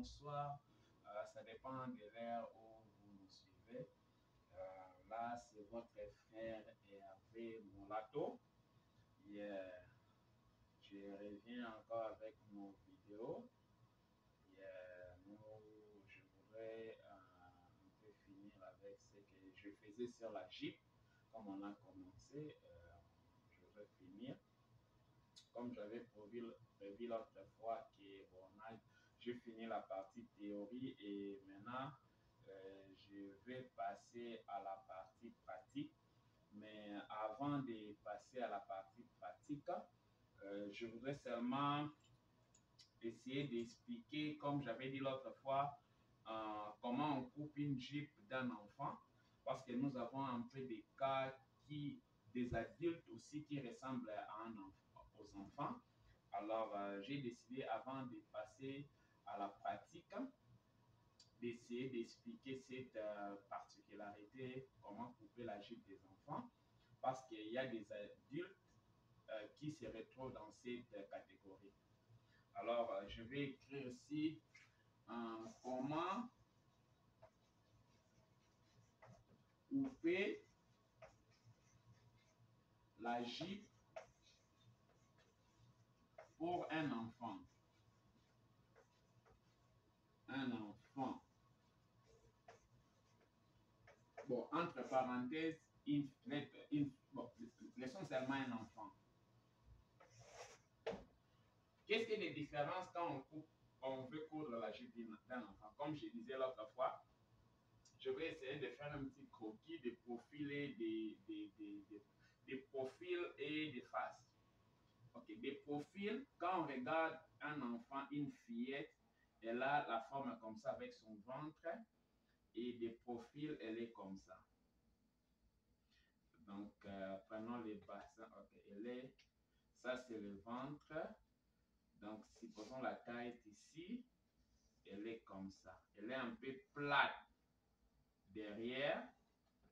bonsoir. Ça dépend de l'heure où vous nous suivez. Là, c'est votre frère Hervé Molato. Je reviens encore avec nos vidéos. Je voudrais un peu finir avec ce que je faisais sur la Jeep. Comme on a commencé, je voudrais finir. Comme j'avais prévu l'autre fois que j'ai fini la partie théorie et maintenant je vais passer à la partie pratique. Mais avant de passer à la partie pratique, je voudrais seulement essayer d'expliquer, comme j'avais dit l'autre fois, comment on coupe une Jeep d'un enfant. Parce que nous avons un peu des cas des adultes aussi qui ressemblent aux enfants. Alors, j'ai décidé, avant de passer à la pratique, d'essayer d'expliquer cette particularité, comment couper la Jeep des enfants. Parce qu'il y a des adultes qui se retrouvent dans cette catégorie. Alors, je vais écrire ici comment couper la Jeep pour un enfant. Un enfant. Bon, entre parenthèses, laissons seulement un enfant. Qu'est-ce qu'il y a de différence quand on veut coudre la Jeep d'un enfant? Comme je disais l'autre fois, je vais essayer de faire un petit croquis, de profiler des profils et des faces. Ok, des profils, quand on regarde un enfant, une fillette, elle a la forme comme ça avec son ventre, et des profils, elle est comme ça. Donc, prenons les bassins. Ok, ça c'est le ventre. Donc, supposons la taille ici, elle est comme ça. Elle est un peu plate derrière,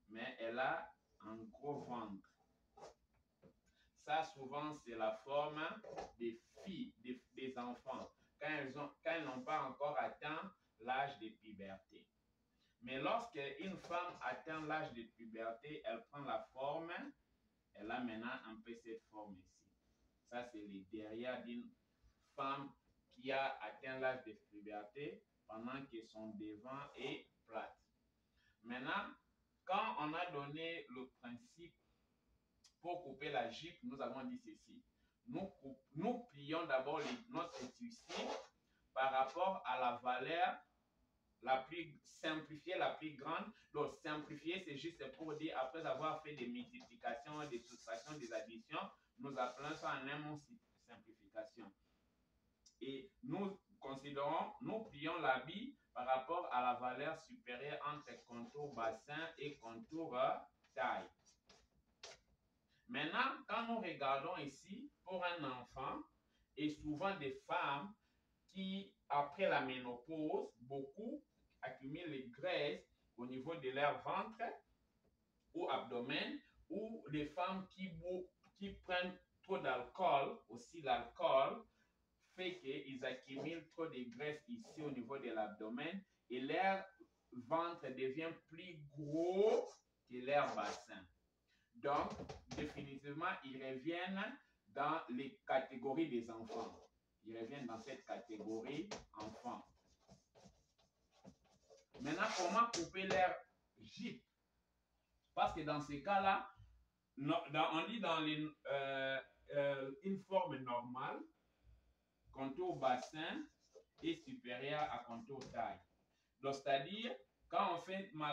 mais elle a un gros ventre. Ça, souvent, c'est la forme des filles, des enfants, quand elles n'ont pas encore atteint l'âge de puberté. Mais lorsque une femme atteint l'âge de puberté, elle prend la forme, elle a maintenant un peu cette forme ici. Ça, c'est le derrière d'une femme qui a atteint l'âge de puberté pendant que son devant est plate. Maintenant, quand on a donné le principe pour couper la Jeep, nous avons dit ceci. Nous plions d'abord notre tissu par rapport à la valeur la plus simplifiée, la plus grande. Donc, simplifier, c'est juste pour dire, après avoir fait des multiplications, des soustractions, des additions, nous appelons ça en un mot simplification. Et nous considérons, nous plions l'habit par rapport à la valeur supérieure entre contour bassin et contour taille. Maintenant, quand nous regardons ici, pour un enfant, et souvent des femmes qui, après la ménopause, beaucoup accumulent les graisses au niveau de leur ventre ou abdomen, ou les femmes qui prennent trop d'alcool, aussi l'alcool fait qu'ils accumulent trop de graisse ici au niveau de l'abdomen et leur ventre devient plus gros que leur bassin. Donc, définitivement, ils reviennent dans les catégories des enfants. Ils reviennent dans cette catégorie enfants. Maintenant, comment couper leur Jeep? Parce que dans ces cas-là, on dit dans une forme normale, contour bassin est supérieur à contour taille. Donc, c'est-à-dire, quand on fait nos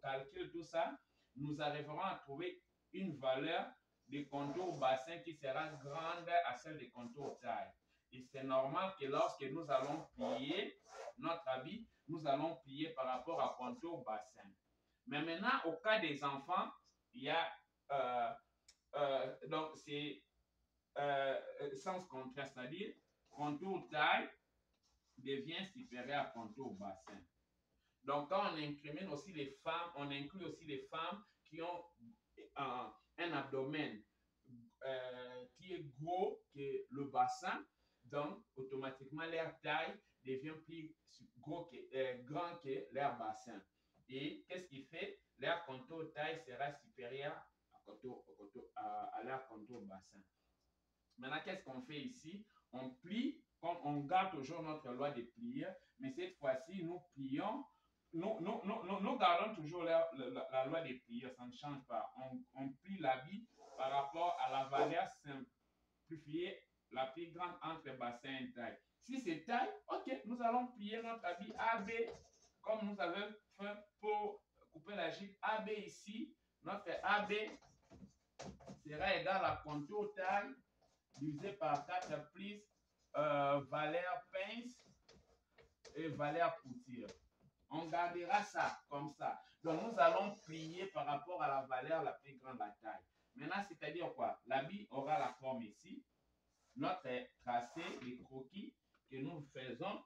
calculs, tout ça, nous arriverons à trouver une valeur de contour bassin qui sera grande à celle de contour taille. Et c'est normal que lorsque nous allons plier notre habit, nous allons plier par rapport à contour bassin. Mais maintenant, au cas des enfants, il y a, donc c'est sens contraire, c'est-à-dire contour taille devient supérieur à contour bassin. Donc, quand on incrimine aussi les femmes, on inclut aussi les femmes qui ont un abdomen qui est gros que le bassin, Donc, automatiquement, leur taille devient plus grand que leur bassin. Et qu'est-ce qui fait? Leur contour taille sera supérieur à leur contour bassin. Maintenant, qu'est-ce qu'on fait ici? On plie, comme on garde toujours notre loi de plier, mais cette fois-ci, nous plions. Nous gardons toujours la loi des pliés, ça ne change pas. On plie l'habit par rapport à la valeur simplifiée la plus grande entre bassin et taille. Si c'est taille, ok, nous allons plier notre habit AB comme nous avons fait pour couper la jupe. AB ici, notre AB sera égal à contour taille divisé par 4 plus valeur pince et valeur couture. On gardera ça comme ça. Donc, nous allons plier par rapport à la valeur la plus grande, la taille. Maintenant, c'est-à-dire quoi? L'habit aura la forme ici. Notre tracé, les croquis que nous faisons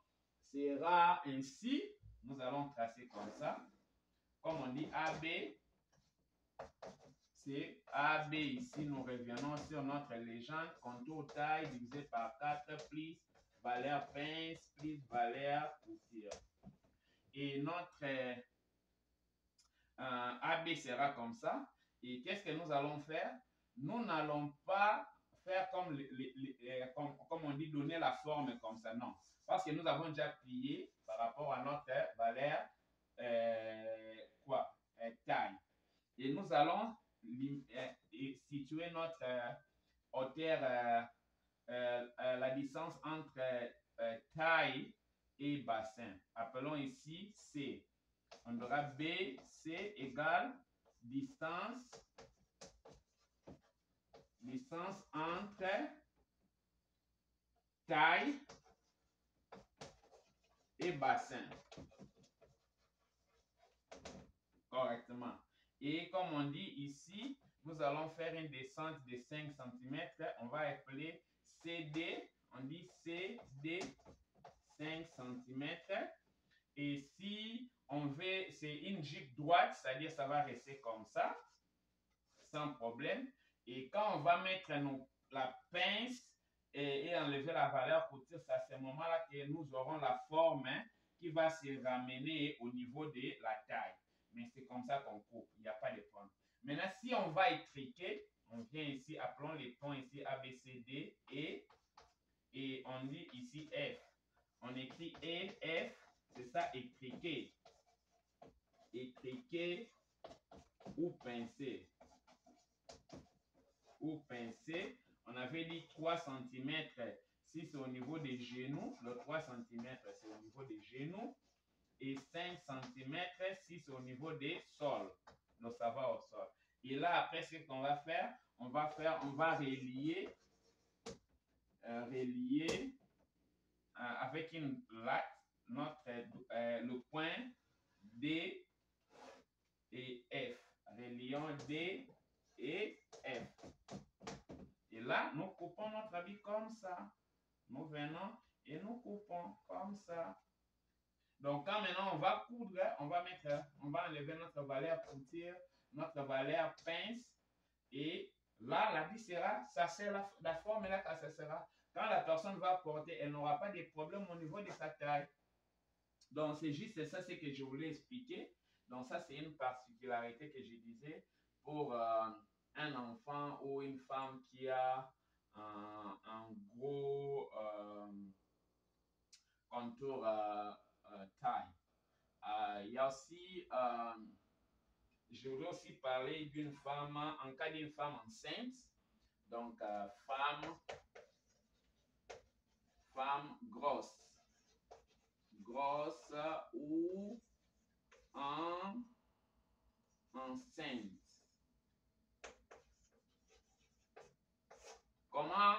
sera ainsi. Nous allons tracer comme ça. Comme on dit AB, c'est AB ici. Nous revenons sur notre légende. Contour taille divisé par 4 plus valeur pince plus valeur couture. Et notre AB sera comme ça. Et qu'est-ce que nous allons faire? Nous n'allons pas faire comme, comme on dit, donner la forme comme ça. Non. Parce que nous avons déjà plié par rapport à notre valeur taille. Et nous allons situer notre hauteur, la distance entre taille et bassin. Appelons ici C. On aura BC égale distance entre taille et bassin. Correctement. Et comme on dit ici, nous allons faire une descente de 5 cm. On va appeler CD. On dit CD 5 cm. Et si on veut, c'est une jupe droite, c'est-à-dire ça va rester comme ça, sans problème. Et quand on va mettre la pince et enlever la valeur couture, c'est à ce moment-là que nous aurons la forme qui va se ramener au niveau de la taille. Mais c'est comme ça qu'on coupe, il n'y a pas de point. Maintenant, si on va étriquer, on vient ici, appelons les points ici A, B, C, D, et on dit ici F. On écrit E, F, c'est ça, étriquer. Étriquer ou pincer. Ou pincer, on avait dit 3 cm si c'est au niveau des genoux, le 3 cm c'est au niveau des genoux, et 5 cm si c'est au niveau des sols, le savoir au sol. Et là, après, ce qu'on va faire, on va relier, avec une latte le point D et F. Relions D et F. Et là, nous coupons notre habit comme ça. Nous venons et nous coupons comme ça. Donc, quand maintenant on va coudre, on va enlever notre valeur couture, notre valeur pince. Et là, l'habit sera, ça c'est la forme là quand ça sera. Quand la personne va porter, elle n'aura pas de problème au niveau de sa taille. Donc, c'est juste ça, c'est que je voulais expliquer. Donc, ça, c'est une particularité que je disais pour un enfant ou une femme qui a un gros contour taille. Il y a aussi, je voulais aussi parler d'une femme, en cas d'une femme enceinte. Donc, femme grosse ou enceinte. Comment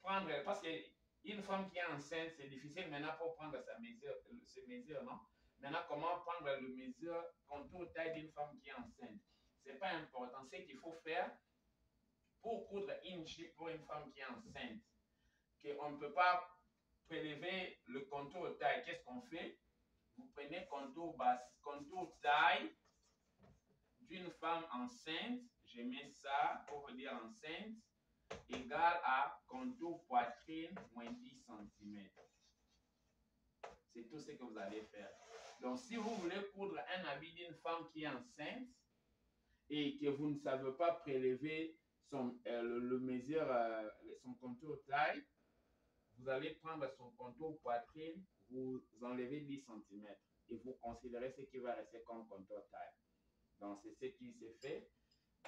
prendre, parce qu'une femme qui est enceinte, c'est difficile maintenant pour prendre ses mesures, non? Maintenant, comment prendre le mesure contour taille d'une femme qui est enceinte? C'est pas important. Ce qu'il faut faire pour coudre une jupe pour une femme qui est enceinte, qu'on ne peut pas prélever le contour taille. Qu'est-ce qu'on fait? Vous prenez contour taille d'une femme enceinte. Je mets ça pour vous dire enceinte. égale à contour poitrine moins 10 cm. C'est tout ce que vous allez faire. Donc, si vous voulez coudre un habit d'une femme qui est enceinte et que vous ne savez pas prélever le mesure, son contour taille, vous allez prendre son contour poitrine, vous enlevez 10 cm et vous considérez ce qui va rester comme contour taille. Donc, c'est ce qui se fait.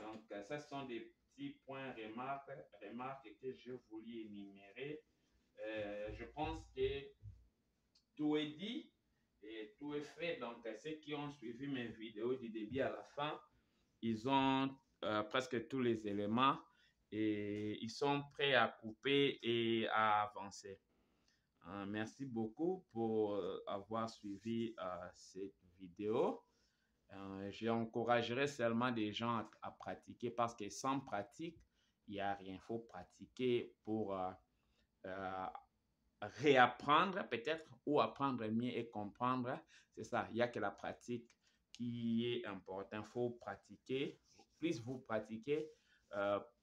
Donc, ce sont des petits points remarques que je voulais énumérer. Je pense que tout est dit et tout est fait. Donc, ceux qui ont suivi mes vidéos du début à la fin, ils ont presque tous les éléments et ils sont prêts à couper et à avancer. Merci beaucoup pour avoir suivi cette vidéo. J'encouragerais seulement des gens à pratiquer parce que sans pratique, il n'y a rien. Il faut pratiquer pour réapprendre peut-être ou apprendre mieux et comprendre. C'est ça, il n'y a que la pratique qui est important. Il faut pratiquer. Plus vous pratiquez,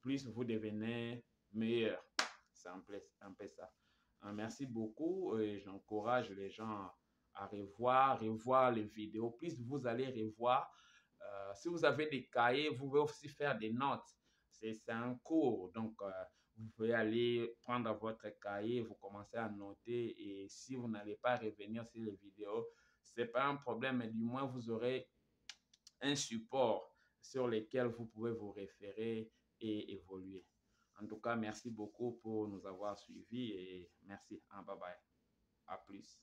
plus vous devenez meilleur. C'est un peu ça. Merci beaucoup et j'encourage les gens à revoir les vidéos. Plus vous allez revoir, si vous avez des cahiers, vous pouvez aussi faire des notes. C'est un cours, donc vous pouvez aller prendre votre cahier, vous commencez à noter et si vous n'allez pas revenir sur les vidéos, ce n'est pas un problème, mais du moins vous aurez un support sur lequel vous pouvez vous référer et évoluer. En tout cas, merci beaucoup pour nous avoir suivis et merci. Bye bye. À plus.